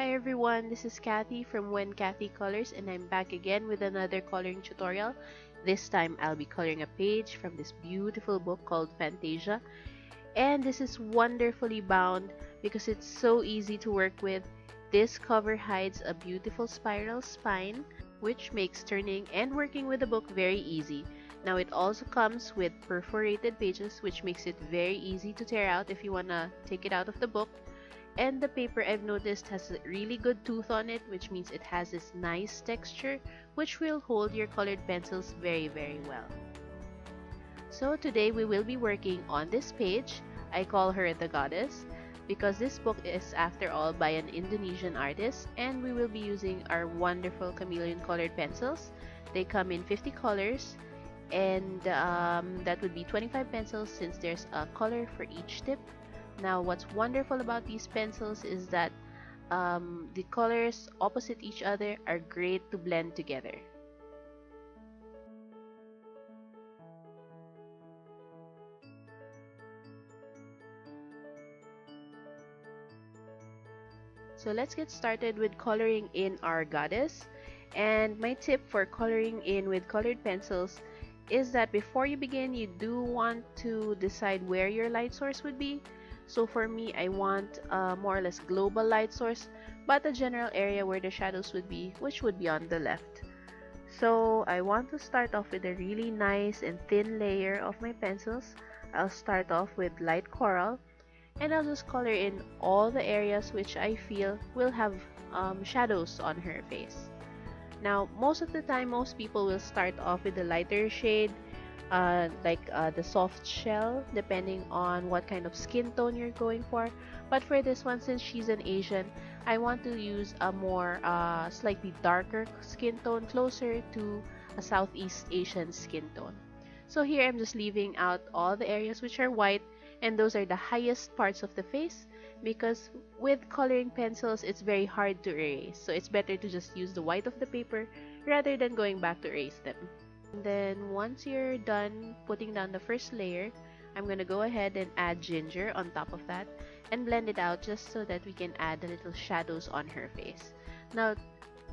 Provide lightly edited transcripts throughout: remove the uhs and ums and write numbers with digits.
Hi everyone, this is Cathy from Whencathycolors, and I'm back again with another coloring tutorial. This time I'll be coloring a page from this beautiful book called Fantasia, and this is wonderfully bound because it's so easy to work with. This cover hides a beautiful spiral spine which makes turning and working with the book very easy. Now it also comes with perforated pages which makes it very easy to tear out if you want to take it out of the book. And the paper, I've noticed, has a really good tooth on it, which means it has this nice texture which will hold your colored pencils very well. So today we will be working on this page. I call her the goddess because this book is after all by an Indonesian artist, and we will be using our wonderful chameleon colored pencils. They come in 50 colors, and that would be 25 pencils since there's a color for each tip. Now what's wonderful about these pencils is that the colors opposite each other are great to blend together. So let's get started with coloring in our goddess. And my tip for coloring in with colored pencils is that before you begin, you do want to decide where your light source would be. So for me, I want a more or less global light source, but a general area where the shadows would be, which would be on the left. So I want to start off with a really nice and thin layer of my pencils. I'll start off with light coral, and I'll just color in all the areas which I feel will have shadows on her face. Now, most of the time, most people will start off with a lighter shade, the soft shell, depending on what kind of skin tone you're going for. But for this one, since she's an Asian, I want to use a more slightly darker skin tone, closer to a Southeast Asian skin tone. So here I'm just leaving out all the areas which are white, and those are the highest parts of the face, because with coloring pencils it's very hard to erase, so it's better to just use the white of the paper rather than going back to erase them. And then once you're done putting down the first layer, I'm gonna go ahead and add ginger on top of that and blend it out just so that we can add the little shadows on her face. Now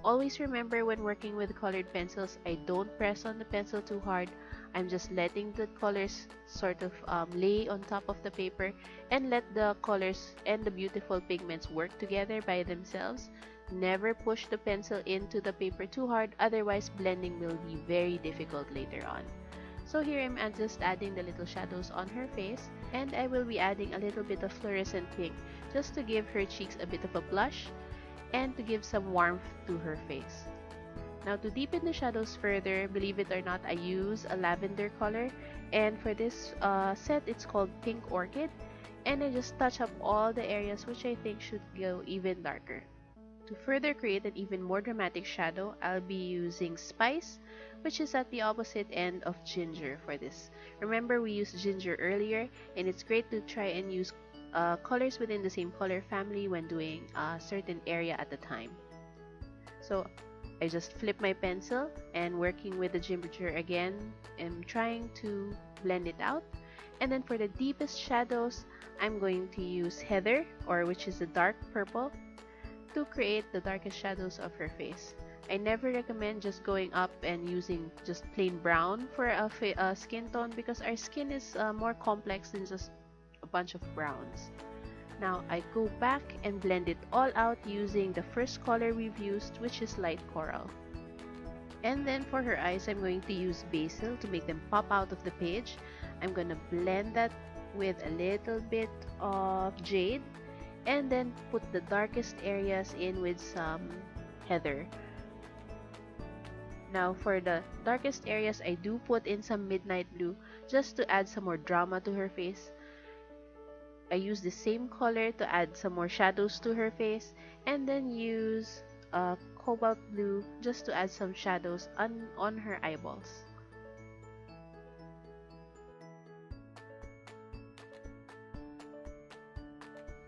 always remember, when working with colored pencils, I don't press on the pencil too hard. I'm just letting the colors sort of lay on top of the paper and let the colors and the beautiful pigments work together by themselves. Never push the pencil into the paper too hard, otherwise blending will be very difficult later on. So here I'm just adding the little shadows on her face, and I will be adding a little bit of fluorescent pink just to give her cheeks a bit of a blush and to give some warmth to her face. Now to deepen the shadows further, believe it or not, I use a lavender color, and for this set it's called Pink Orchid, and I just touch up all the areas which I think should go even darker. To further create an even more dramatic shadow, I'll be using Spice, which is at the opposite end of Ginger for this. Remember, we used Ginger earlier, and it's great to try and use colors within the same color family when doing a certain area at a time. So I just flip my pencil and working with the ginger again, I'm trying to blend it out. And then for the deepest shadows, I'm going to use Heather, or which is a dark purple, to create the darkest shadows of her face. I never recommend just going up and using just plain brown for a skin tone, because our skin is more complex than just a bunch of browns. Now I go back and blend it all out using the first color we've used, which is light coral. And then for her eyes, I'm going to use basil to make them pop out of the page. I'm going to blend that with a little bit of jade, and then put the darkest areas in with some heather. Now for the darkest areas, I do put in some midnight blue just to add some more drama to her face. I use the same color to add some more shadows to her face, and then use cobalt blue just to add some shadows on her eyeballs.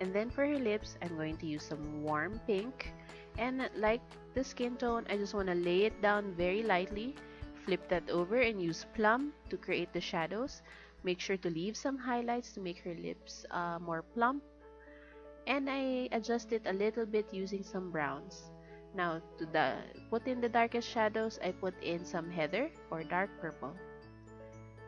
And then for her lips, I'm going to use some warm pink, and like the skin tone, I just want to lay it down very lightly, flip that over and use plum to create the shadows. Make sure to leave some highlights to make her lips more plump. and I adjust it a little bit using some browns. Now to put in the darkest shadows, I put in some heather or dark purple.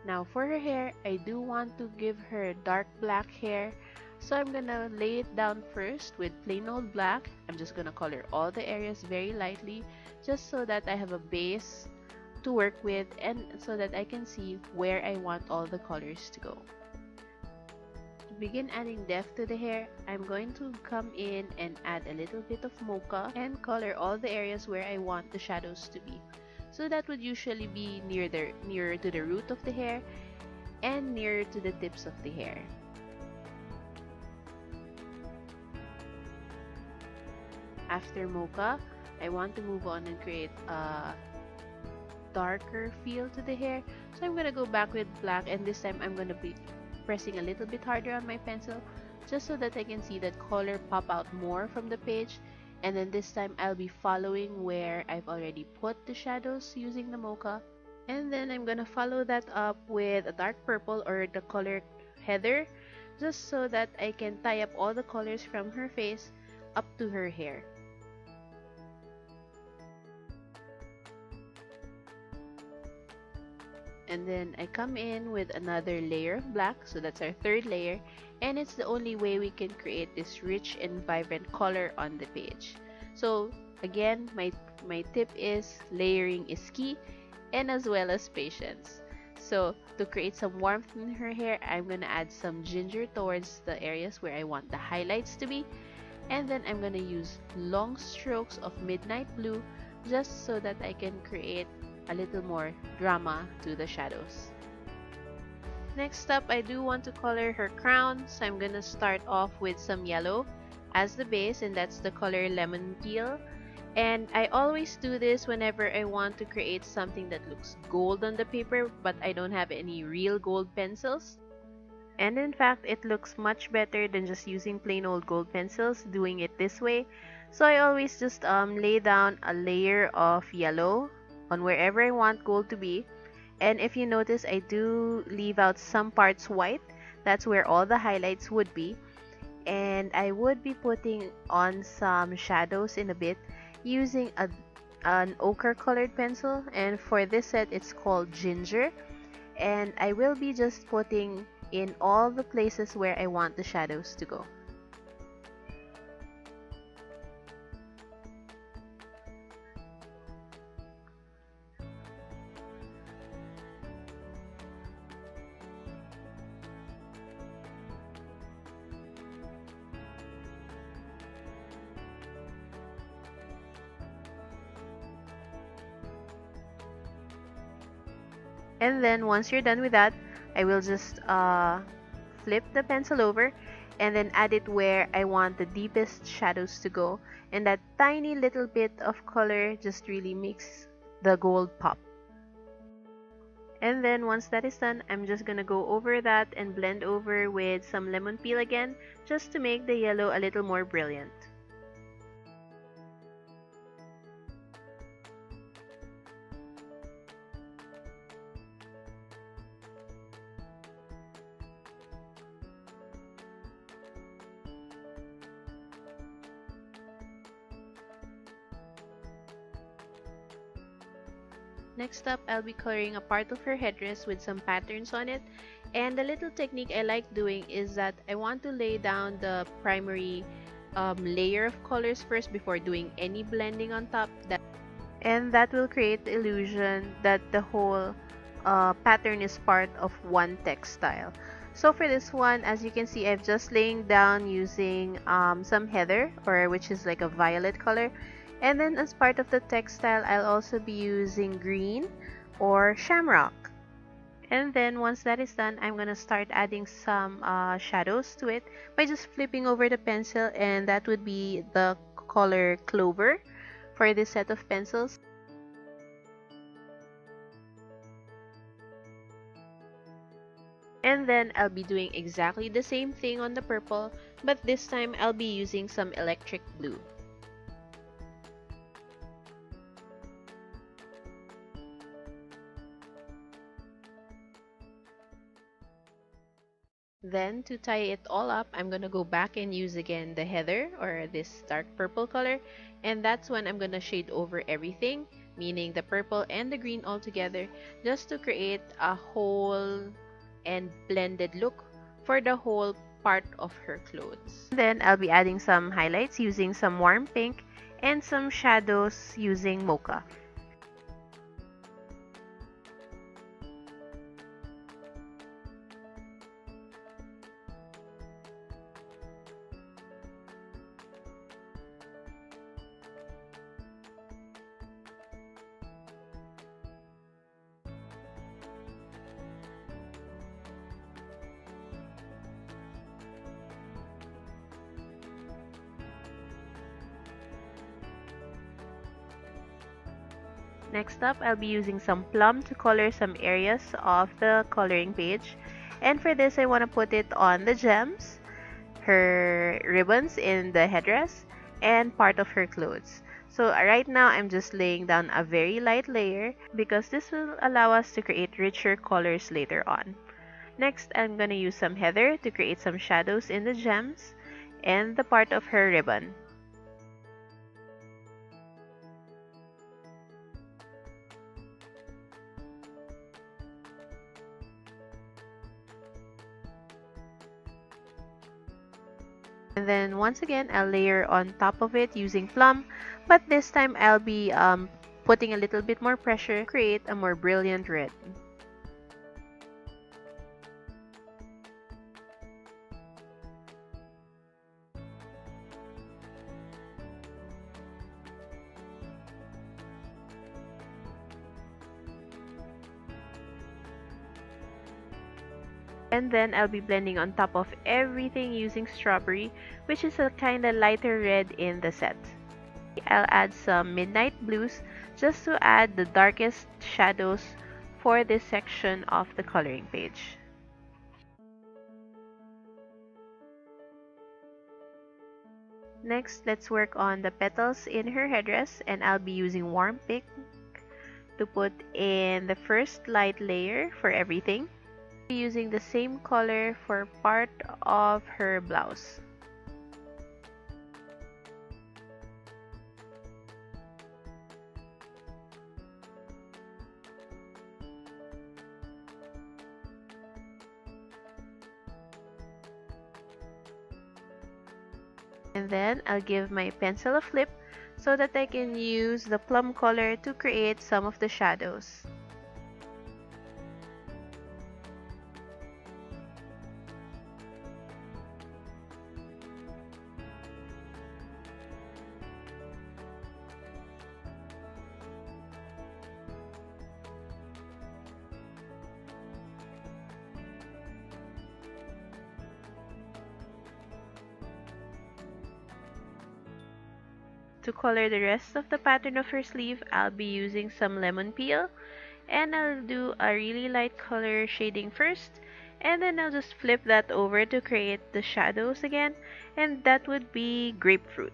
Now for her hair, I do want to give her dark black hair, so I'm gonna lay it down first with plain old black. I'm just gonna color all the areas very lightly, just so that I have a base to work with and so that I can see where I want all the colors to go. To begin adding depth to the hair, I'm going to come in and add a little bit of mocha and color all the areas where I want the shadows to be. So that would usually be nearer to the root of the hair and nearer to the tips of the hair. After mocha, I want to move on and create a darker feel to the hair. So I'm gonna go back with black, and this time I'm gonna be pressing a little bit harder on my pencil just so that I can see that color pop out more from the page. And then this time I'll be following where I've already put the shadows using the mocha. And then I'm gonna follow that up with a dark purple or the color heather, just so that I can tie up all the colors from her face up to her hair. And then I come in with another layer of black, so that's our third layer, and it's the only way we can create this rich and vibrant color on the page. So again, my tip is layering is key, and as well as patience. So to create some warmth in her hair, I'm gonna add some ginger towards the areas where I want the highlights to be, and then I'm gonna use long strokes of midnight blue just so that I can create a little more drama to the shadows. Next up, I do want to color her crown, so I'm gonna start off with some yellow as the base, and that's the color lemon peel. And I always do this whenever I want to create something that looks gold on the paper, but I don't have any real gold pencils. And in fact, it looks much better than just using plain old gold pencils doing it this way. So I always just lay down a layer of yellow on wherever I want gold to be. And if you notice, I do leave out some parts white. That's where all the highlights would be. And I would be putting on some shadows in a bit using an ochre colored pencil. And for this set, it's called Ginger. And I will be just putting in all the places where I want the shadows to go. And then once you're done with that, I will just flip the pencil over and then add it where I want the deepest shadows to go. And that tiny little bit of color just really makes the gold pop. And then once that is done, I'm just gonna go over that and blend over with some lemon peel again, just to make the yellow a little more brilliant. Next up, I'll be coloring a part of her headdress with some patterns on it. And the little technique I like doing is that I want to lay down the primary layer of colors first before doing any blending on top. And that will create the illusion that the whole pattern is part of one textile. So for this one, as you can see, I've just laying down using some heather, or which is like a violet color. And then as part of the textile, I'll also be using green or shamrock. And then once that is done, I'm gonna start adding some shadows to it by just flipping over the pencil, and that would be the color clover for this set of pencils. And then I'll be doing exactly the same thing on the purple, but this time I'll be using some electric blue. Then to tie it all up, I'm gonna go back and use again the heather or this dark purple color, and that's when I'm gonna shade over everything, meaning the purple and the green all together, just to create a whole and blended look for the whole part of her clothes. Then I'll be adding some highlights using some warm pink and some shadows using mocha. Next up, I'll be using some plum to color some areas of the coloring page. And for this, I want to put it on the gems, her ribbons in the headdress, and part of her clothes. So right now, I'm just laying down a very light layer because this will allow us to create richer colors later on. Next, I'm going to use some heather to create some shadows in the gems and the part of her ribbon. And then once again, I'll layer on top of it using plum, but this time I'll be putting a little bit more pressure to create a more brilliant red. And then I'll be blending on top of everything using strawberry, which is a kind of lighter red in the set. I'll add some midnight blues just to add the darkest shadows for this section of the coloring page. Next, let's work on the petals in her headdress, and I'll be using warm pink to put in the first light layer for everything, using the same color for part of her blouse. And then I'll give my pencil a flip so that I can use the plum color to create some of the shadows. To color the rest of the pattern of her sleeve, I'll be using some lemon peel, and I'll do a really light color shading first, and then I'll just flip that over to create the shadows again, and that would be grapefruit.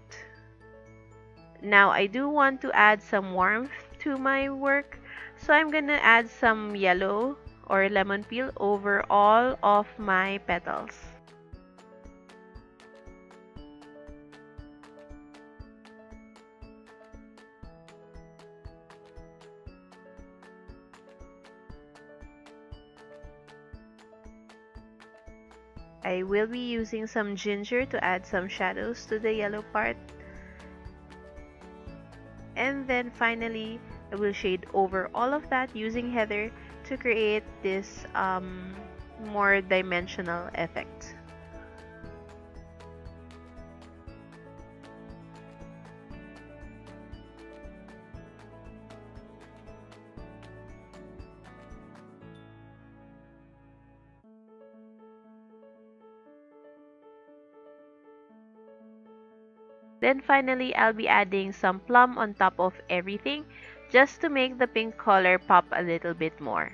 Now I do want to add some warmth to my work, so I'm gonna add some yellow or lemon peel over all of my petals. I will be using some ginger to add some shadows to the yellow part. And then finally, I will shade over all of that using heather to create this more dimensional effect. Then finally, I'll be adding some plum on top of everything just to make the pink color pop a little bit more.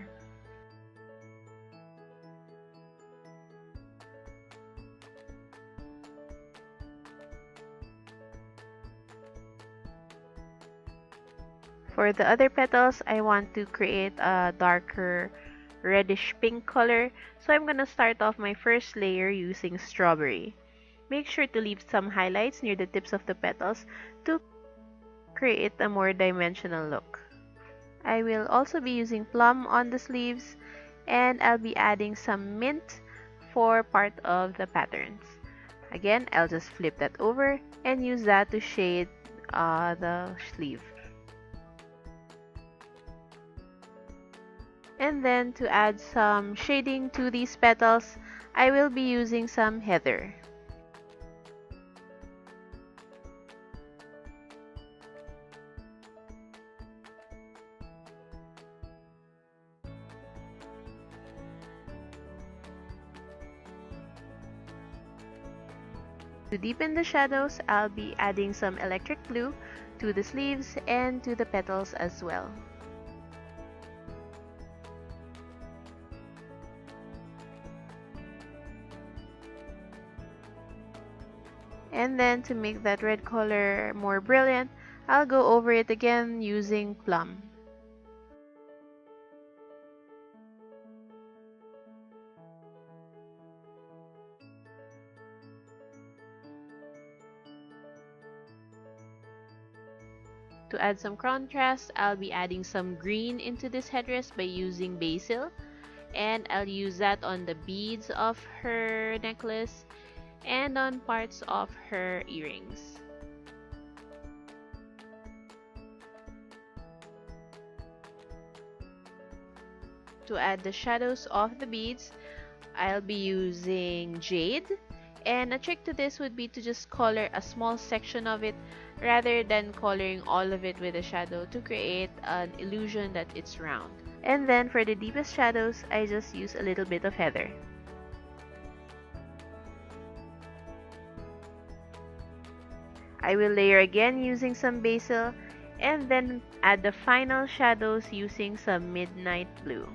For the other petals, I want to create a darker reddish pink color. So I'm gonna start off my first layer using strawberry. Make sure to leave some highlights near the tips of the petals to create a more dimensional look. I will also be using plum on the sleeves, and I'll be adding some mint for part of the patterns. Again, I'll just flip that over and use that to shade the sleeve. And then to add some shading to these petals, I will be using some heather. To deepen the shadows, I'll be adding some electric blue to the sleeves and to the petals as well. And then to make that red color more brilliant, I'll go over it again using plum. To add some contrast, I'll be adding some green into this headdress by using basil, and I'll use that on the beads of her necklace and on parts of her earrings. To add the shadows of the beads, I'll be using jade, and a trick to this would be to just color a small section of it rather than coloring all of it with a shadow to create an illusion that it's round. And then for the deepest shadows, I just use a little bit of heather. I will layer again using some basil, and then add the final shadows using some midnight blue.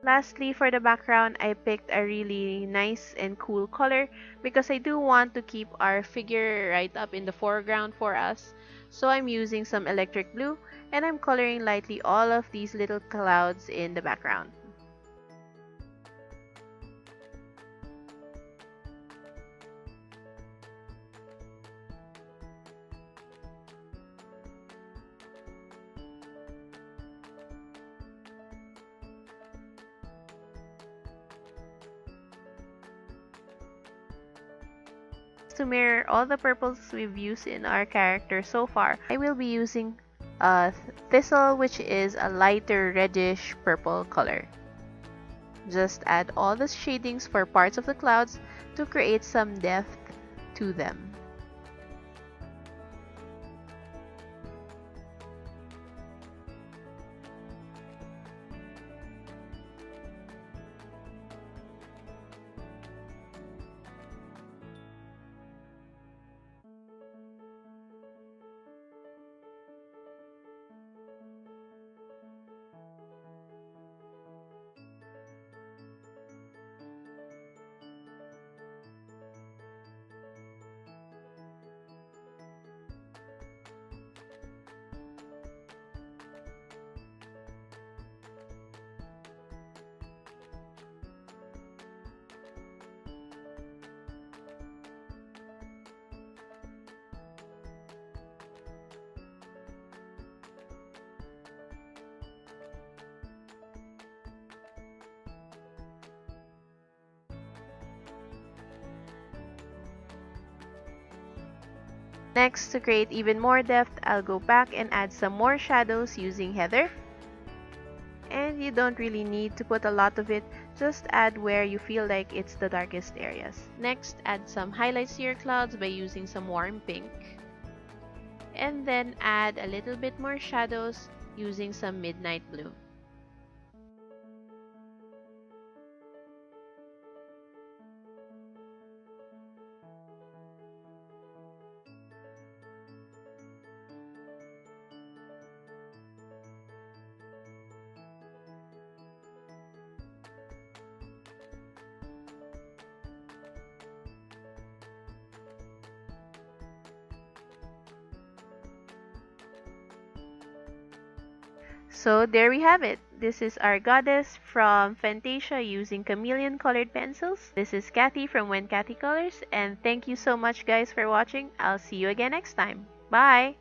Lastly, for the background, I picked a really nice and cool color because I do want to keep our figure right up in the foreground for us. So I'm using some electric blue, and I'm coloring lightly all of these little clouds in the background. To mirror all the purples we've used in our character so far, I will be using thistle, which is a lighter reddish purple color. Just add all the shadings for parts of the clouds to create some depth to them. Next, to create even more depth, I'll go back and add some more shadows using heather. And you don't really need to put a lot of it, just add where you feel like it's the darkest areas. Next, add some highlights to your clouds by using some warm pink. And then add a little bit more shadows using some midnight blue. So there we have it. This is our goddess from Fantasia using Chameleon colored pencils. This is Cathy from Whencathycolors, and thank you so much guys for watching. I'll see you again next time. Bye!